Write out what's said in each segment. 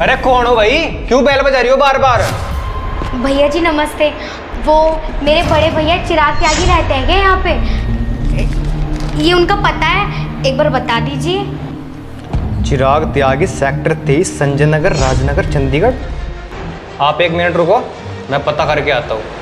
अरे कौन हो भाई, क्यों बेल बजा रही हो बार बार? भैया जी नमस्ते। वो मेरे बड़े भैया चिराग त्यागी रहते हैं क्या यहाँ पे? ये उनका पता है, एक बार बता दीजिए। चिराग त्यागी, सेक्टर 23, संजय नगर, राजनगर, चंडीगढ़। आप 1 मिनट रुको, मैं पता करके आता हूँ।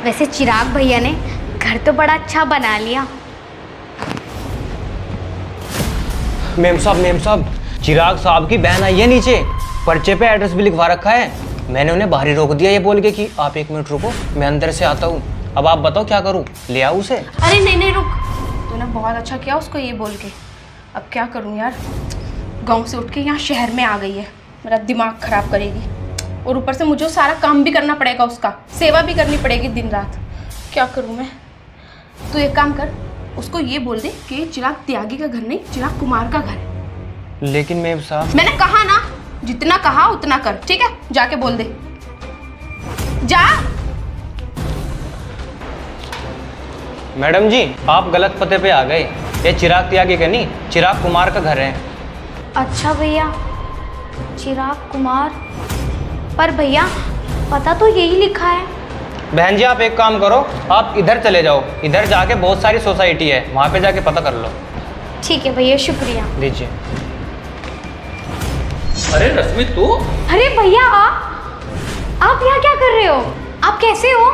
वैसे चिराग भैया ने घर तो बड़ा अच्छा बना लिया। मेम साहब, चिराग साहब की बहन आई है नीचे, पर्चे पे एड्रेस भी लिखवा रखा है। मैंने उन्हें बाहर ही रोक दिया ये बोल के कि आप 1 मिनट रुको, मैं अंदर से आता हूँ। अब आप बताओ क्या करूँ, ले आऊँ उसे? अरे नहीं रुक, तूने बहुत अच्छा किया उसको ये बोल के। अब क्या करूँ यार, गांव से उठ के यहाँ शहर में आ गई है, मेरा दिमाग खराब करेगी। और ऊपर से मुझे सारा काम भी करना पड़ेगा, उसका सेवा भी करनी पड़ेगी दिन रात। क्या करूँ मैं? तू एक काम कर, उसको ये बोल दे कि चिराग त्यागी का घर नहीं, चिराग कुमार का घर है। लेकिन मेम साहब, मैंने कहा ना, जितना कहा उतना कर, ठीक है? जाके बोल दे, जा। मैडम जी आप गलत पते पे आ गए। ये चिराग त्यागी का नहीं, चिराग कुमार का घर है। अच्छा भैया, चिराग कुमार, पर भैया पता तो यही लिखा है। बहन जी आप एक काम करो, आप इधर चले जाओ, इधर जाके बहुत सारी सोसाइटी है, वहाँ पे जाके पता कर लो। ठीक है भैया, शुक्रिया। लीजिए। अरे रश्मि तू? अरे भैया आप यहाँ क्या कर रहे हो? आप कैसे हो?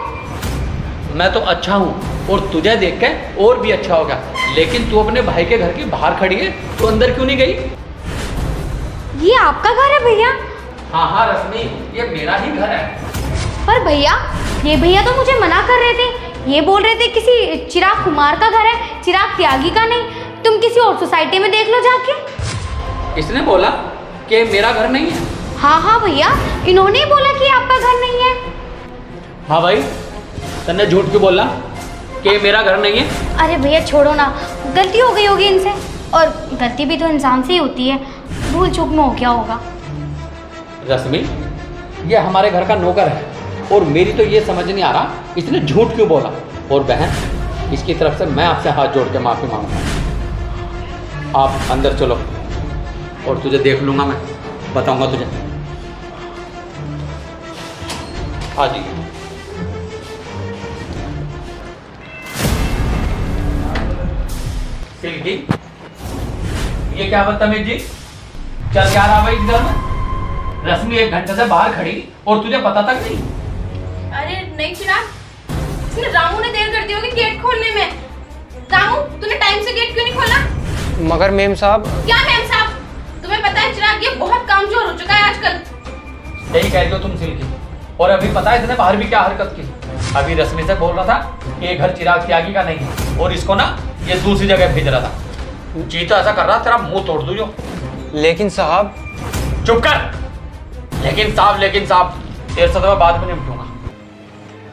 मैं तो अच्छा हूँ, और तुझे देख के और भी अच्छा होगा। लेकिन तू अपने भाई के घर के बाहर खड़ी है, तो अंदर क्यों नहीं गई? ये आपका घर है भैया? हाँ रश्मि, ये मेरा ही घर है। पर भैया, ये भैया तो मुझे मना कर रहे थे, ये बोल रहे थे किसी चिराग कुमार का घर है, चिराग त्यागी का नहीं। तुम किसी और सोसाइटी में देख लो जाके। इसने बोला कि मेरा घर नहीं है? हाँ भैया, इन्होंने ही बोला कि आपका घर नहीं है। हाँ भाई, तन्ने झूठ क्यों बोला कि मेरा घर नहीं है? अरे भैया छोड़ो ना, गलती हो गई होगी इनसे, और गलती भी तो इंसान से ही होती है, भूल चूक में हो गया होगा। रश्मि, ये हमारे घर का नौकर है, और मेरी तो ये समझ नहीं आ रहा इसने झूठ क्यों बोला। और बहन, इसकी तरफ से मैं आपसे हाथ जोड़ के माफ़ी मांगता। आप अंदर चलो, और तुझे देख लूँगा, मैं बताऊँगा तुझे। हाँ जी। सिल्की, ये क्या बदतमीजी? चल क्या रहा भाई इस घर में? रश्मि 1 घंटे से बाहर खड़ी, और तुझे पता तक नहीं? अरे नहीं चिराग, इसने रामू ने देर कर दी होगी गेट खोलने में। रामू, तूने टाइम से गेट क्यों नहीं खोला? मगर मेम साहब। क्या मेम साहब? तुम्हें पता है चिराग, ये बहुत कामचोर हो चुका है आजकल। यही कह रही हो तुम सिल्की। और अभी पता है इसने बाहर भी क्या हरकत की? अभी रश्मि से बोल रहा था कि ये घर चिराग त्यागी का नहीं है, और इसको ना ये दूसरी जगह भेज रहा था। जीता ऐसा कर रहा तेरा मुंह तोड़ दूं जो। लेकिन साहब। चुप कर। लेकिन साहब तेरे से तो मैं बाद में निपटूंगा।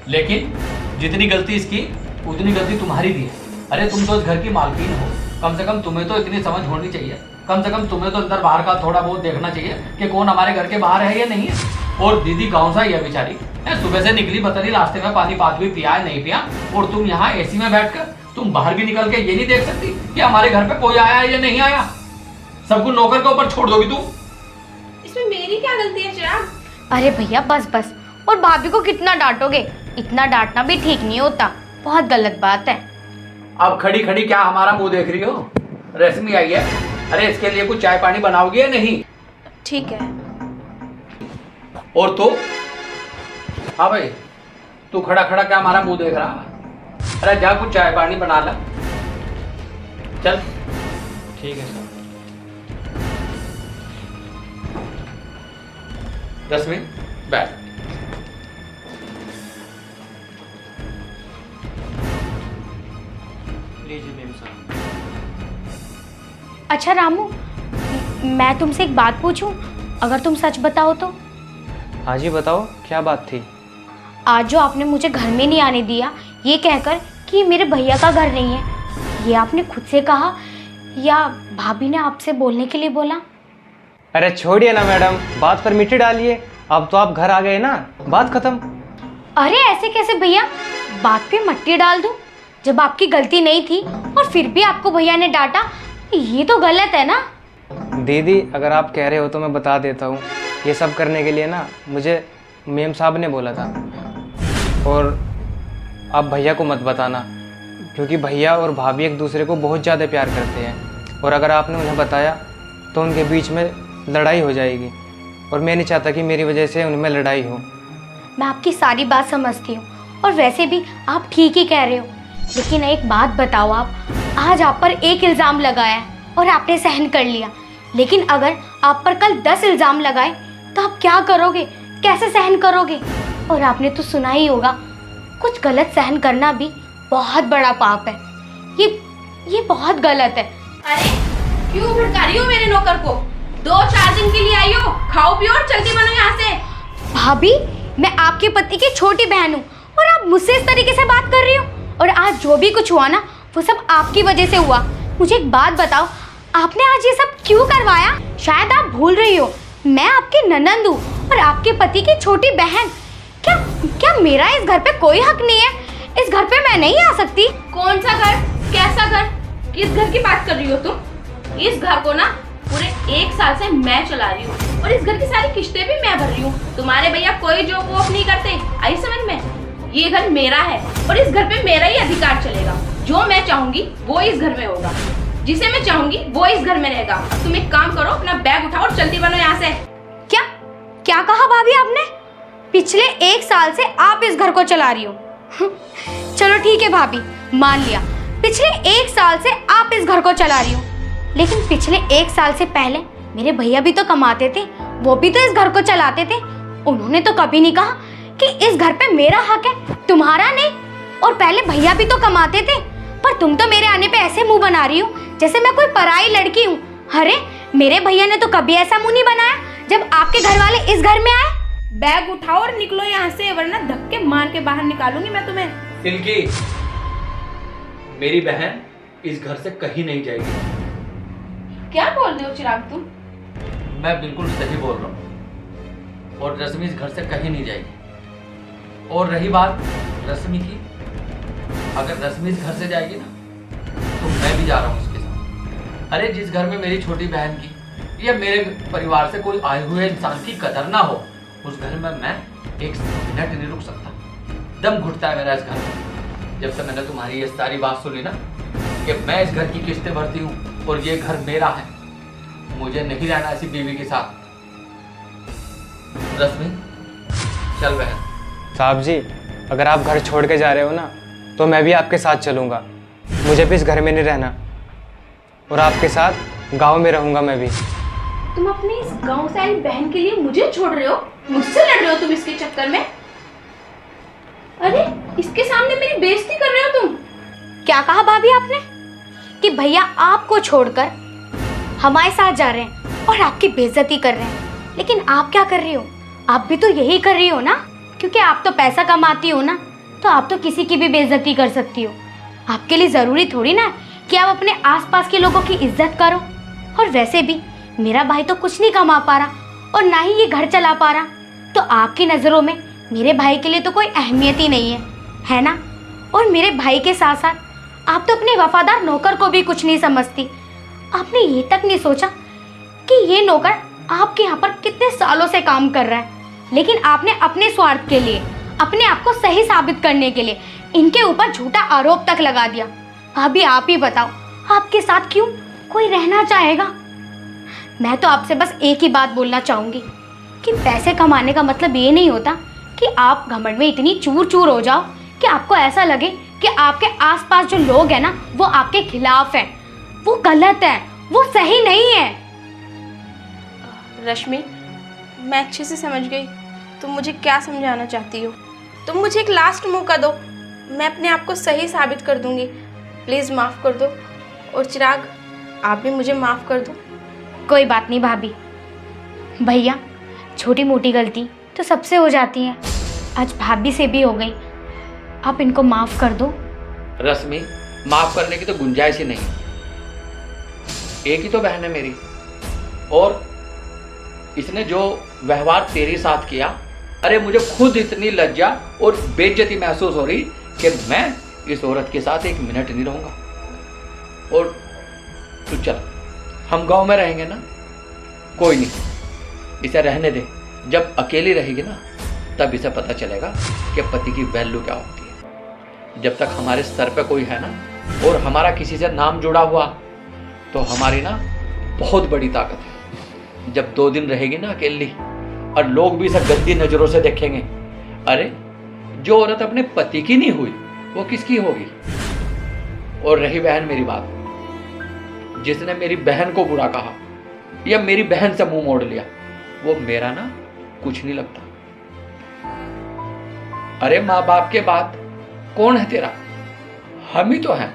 लेकिन जितनी गलती इसकी, उतनी गलती तुम्हारी भी है। अरे तुम तो इस घर की मालकिन हो, कम से कम तुम्हें तो इतनी समझ होनी चाहिए। कम से कम तुम्हें तो अंदर बाहर का थोड़ा बहुत देखना चाहिए कि कौन हमारे घर के बाहर है या नहीं है। और दीदी गाँव से ही है बेचारी, सुबह से निकली, पता नहीं रास्ते में पानी पात भी पिया है नहीं पिया, और तुम यहाँ एसी में बैठकर तुम बाहर भी निकल के ये नहीं देख सकती कि हमारे घर पे कोई आया है या नहीं आया? सब कुछ नौकर के ऊपर छोड़ दोगी तुम? इसमें मेरी क्या गलती है चिराग? अरे भैया बस, और भाभी को कितना डांटोगे? इतना डांटना भी ठीक नहीं होता, बहुत गलत बात है। अब खड़ी खड़ी क्या हमारा मुंह देख रही हो? रश्मि आई है, अरे इसके लिए कुछ चाय पानी बनाओगी या नहीं? ठीक है। और तू? हाँ भाई, तू खड़ा खड़ा क्या हमारा मुंह देख रहा है? अरे जा कुछ चाय पानी बना ला, चल। ठीक है सर। रश्मि बैठ। लीजिए मेम साहब। अच्छा रामू, मैं तुमसे एक बात पूछूं, अगर तुम सच बताओ तो? हाँ जी बताओ, क्या बात थी? आज जो आपने मुझे घर में नहीं आने दिया, ये कहकर कि मेरे भैया का घर नहीं है, ये आपने खुद से कहा या भाभी ने आपसे बोलने के लिए बोला? अरे छोड़िए ना मैडम, बात पर मिट्टी डालिए। अब तो आप घर आ गए ना, बात खत्म। अरे ऐसे कैसे भैया, बात पे मट्टी डाल दूं? जब आपकी गलती नहीं थी और फिर भी आपको भैया ने डांटा, ये तो गलत है ना। दीदी अगर आप कह रहे हो तो मैं बता देता हूँ। ये सब करने के लिए ना मुझे मेम साहब ने बोला था, और आप भैया को मत बताना, क्योंकि भैया और भाभी एक दूसरे को बहुत ज़्यादा प्यार करते हैं, और अगर आपने उन्हें बताया तो उनके बीच में लड़ाई हो जाएगी, और मैं नहीं चाहता कि मेरी वजह से उनमें लड़ाई हो। मैं आपकी सारी बात समझती हूँ, और वैसे भी आप ठीक ही कह रहे हो, लेकिन एक बात बताओ, आप आज आप पर एक इल्ज़ाम लगाया और आपने सहन कर लिया, लेकिन अगर आप पर कल 10 इल्ज़ाम लगाए तो आप क्या करोगे, कैसे सहन करोगे? और आपने तो सुना ही होगा, कुछ गलत सहन करना भी बहुत बड़ा पाप है। ये बहुत गलत है। अरे क्यों भड़का रही हो मेरे नौकर को? 2-4 दिन के लिए आई हो, खाओ पियो और चलती बनो यहाँ से। भाभी, मैं आपके पति की छोटी बहन हूँ और आप मुझसे इस तरीके से बात कर रही हो, और आज जो भी कुछ हुआ ना वो सब आपकी वजह से हुआ। मुझे एक बात बताओ, आपने आज ये सब क्यों करवाया? शायद आप भूल रही हो, मैं आपकी ननंद हूँ और आपके पति की छोटी बहन। क्या मेरा इस घर पे कोई हक नहीं है? इस घर पे मैं नहीं आ सकती? कौन सा घर? कैसा घर? किस घर की बात कर रही हो तुम? इस घर को ना पूरे 1 साल से मैं चला रही हूँ, और इस घर की सारी किस्तें भी मैं भर रही हूँ। तुम्हारे भैया कोई जो वो नहीं करते, आई समझ में? ये घर मेरा है और इस घर पे मेरा ही अधिकार चलेगा। जो मैं चाहूंगी वो इस घर में होगा, जिसे मैं चाहूंगी वो इस घर में रहेगा। तुम एक काम करो, अपना बैग उठाओ और जल्दी बनो यहाँ से। क्या कहा भाभी आपने? पिछले 1 साल से आप इस घर को चला रही हो। चलो ठीक है भाभी, मान लिया, पिछले 1 साल से आप इस घर को चला रही हो, लेकिन पिछले 1 साल से पहले मेरे भैया भी तो कमाते थे, वो भी तो इस घर को चलाते थे। उन्होंने तो कभी नहीं कहा कि इस घर पे मेरा हक है, तुम्हारा नहीं। और पहले भैया भी तो कमाते थे, पर तुम तो मेरे आने पे ऐसे मुंह बना रही हो जैसे मैं कोई पराई लड़की हूँ। अरे मेरे भैया ने तो कभी ऐसा मुंह नहीं बनाया जब आपके घर वाले इस घर में आए। बैग उठाओ और निकलो यहाँ से, वरना धक्के मार के बाहर निकालूंगी मैं तुम्हें। तिलकी, मेरी बहन इस घर से कहीं नहीं जाएगी। क्या बोल रहे हो चिराग तुम? मैं बिल्कुल सही बोल रहा हूँ, और रश्मि इस घर से कहीं नहीं जाएगी। और रही बात रश्मि की, अगर रश्मि इस घर से जाएगी ना तो मैं भी जा रहा हूँ उसके साथ। अरे जिस घर में मेरी छोटी बहन की या मेरे परिवार से कोई आए हुए इंसान की कदर ना हो, उस घर में मैं 1 मिनट नहीं रुक सकता। दम घुटता है मेरा इस घर में। जब से मैंने तुम्हारी ये सारी बात सुनी ना कि मैं इस घर की किस्तें भरती हूँ और ये घर मेरा है, मुझे नहीं रहना ऐसी बीवी के साथ। रश्मि चल बहन। साहब जी, अगर आप घर छोड़ के जा रहे हो ना तो मैं भी आपके साथ चलूँगा। मुझे भी इस घर में नहीं रहना, और आपके साथ गांव में रहूँगा मैं भी। तुम अपनी इस गांव से आई बहन के लिए मुझे छोड़ रहे हो? मुझसे लड़ रहे हो तुम इसके चक्कर में? अरे इसके सामने मेरी बेइज्जती कर रहे हो तुम। क्या कहा भाभी आपने? कि भैया आपको छोड़कर हमारे साथ जा रहे हैं और आपकी बेइज्जती कर रहे हैं, लेकिन आप क्या कर रही हो? आप भी तो यही कर रही हो ना, क्योंकि आप तो पैसा कमाती हो ना, तो आप तो किसी की भी बेइज्जती कर सकती हो। आपके लिए ज़रूरी थोड़ी ना कि आप अपने आसपास के लोगों की इज्जत करो। और वैसे भी मेरा भाई तो कुछ नहीं कमा पा रहा और ना ही ये घर चला पा रहा, तो आपकी नज़रों में मेरे भाई के लिए तो कोई अहमियत ही नहीं है ना? और मेरे भाई के साथ साथ आप तो अपने वफादार नौकर को भी कुछ नहीं समझती। आपने ये तक नहीं सोचा कि ये नौकर आपके यहाँ पर कितने सालों से काम कर रहा है, लेकिन आपने अपने स्वार्थ के लिए, अपने आप को सही साबित करने के लिए इनके ऊपर झूठा आरोप तक लगा दिया। अभी आप ही बताओ, आपके साथ क्यों कोई रहना चाहेगा? मैं तो आपसे बस एक ही बात बोलना चाहूँगी कि पैसे कमाने का मतलब ये नहीं होता कि आप घमंड में इतनी चूर चूर हो जाओ कि आपको ऐसा लगे कि आपके आसपास जो लोग हैं ना वो आपके खिलाफ हैं। वो गलत है, वो सही नहीं है। रश्मि, मैं अच्छे से समझ गई तुम मुझे क्या समझाना चाहती हो। तुम मुझे एक लास्ट मौका दो, मैं अपने आप को सही साबित कर दूंगी। प्लीज़ माफ़ कर दो, और चिराग आप भी मुझे माफ़ कर दो। कोई बात नहीं भाभी, भैया छोटी मोटी गलती तो सबसे हो जाती है, आज भाभी से भी हो गई, आप इनको माफ़ कर दो। रश्मि, माफ करने की तो गुंजाइश ही नहीं। एक ही तो बहन है मेरी, और इसने जो व्यवहार तेरे साथ किया अरे मुझे खुद इतनी लज्जा और बेइज्जती महसूस हो रही कि मैं इस औरत के साथ एक मिनट नहीं रहूंगा। और तू चल, हम गांव में रहेंगे ना, कोई नहीं, इसे रहने दे। जब अकेली रहेगी ना तब इसे पता चलेगा कि पति की वैल्यू क्या होती है। जब तक हमारे सर पे कोई है ना और हमारा किसी से नाम जुड़ा हुआ, तो हमारी ना बहुत बड़ी ताकत है। जब 2 दिन रहेगी ना अकेली और लोग भी इसे गंदी नजरों से देखेंगे, अरे जो औरत अपने पति की नहीं हुई वो किसकी होगी। और रही बहन मेरी बात, जिसने मेरी बहन को बुरा कहा या मेरी बहन से मुंह मोड़ लिया, वो मेरा ना कुछ नहीं लगता। अरे माँ बाप के बाद कौन है तेरा, हम ही तो हैं।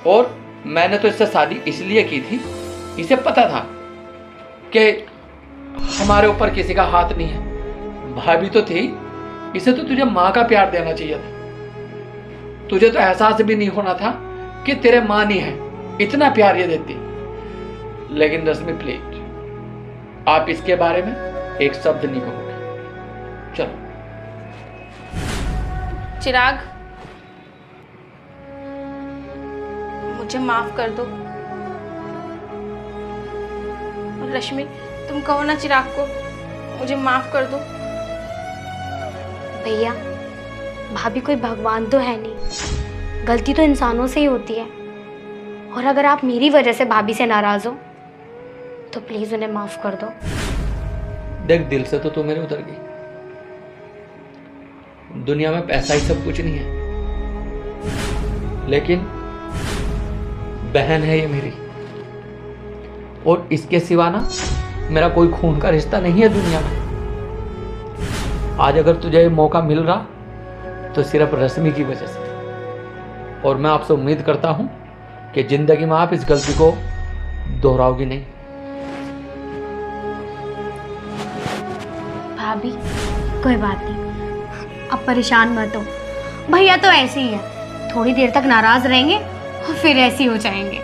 और मैंने तो इससे शादी इसलिए की थी, इसे पता था कि हमारे ऊपर किसी का हाथ नहीं है। भाभी तो थी, इसे तो तुझे माँ का प्यार देना चाहिए था। तुझे तो एहसास भी नहीं होना था कि तेरे माँ नहीं है, इतना प्यार ये देती। लेकिन रश्मि प्लीज, आप इसके बारे में एक शब्द नहीं कहोगे। चलो। चिराग, मुझे माफ कर दो। और रश्मि, तुम कहो ना चिराग को मुझे माफ कर दो। भैया, भाभी कोई भगवान तो है नहीं, गलती तो इंसानों से ही होती है। और अगर आप मेरी वजह से भाभी से नाराज हो तो प्लीज उन्हें माफ कर दो। देख, दिल से तो तू मेरे उतर गई। दुनिया में पैसा ही सब कुछ नहीं है, लेकिन बहन है ये मेरी, और इसके सिवा ना मेरा कोई खून का रिश्ता नहीं है दुनिया में। आज अगर तुझे ये मौका मिल रहा तो सिर्फ रश्मि की वजह से। और मैं आपसे उम्मीद करता हूं कि जिंदगी में आप इस गलती को दोहराओगी नहीं। भाभी कोई बात नहीं, अब परेशान मत हो। भैया तो ऐसे ही है, थोड़ी देर तक नाराज रहेंगे और फिर ऐसे ही हो जाएंगे।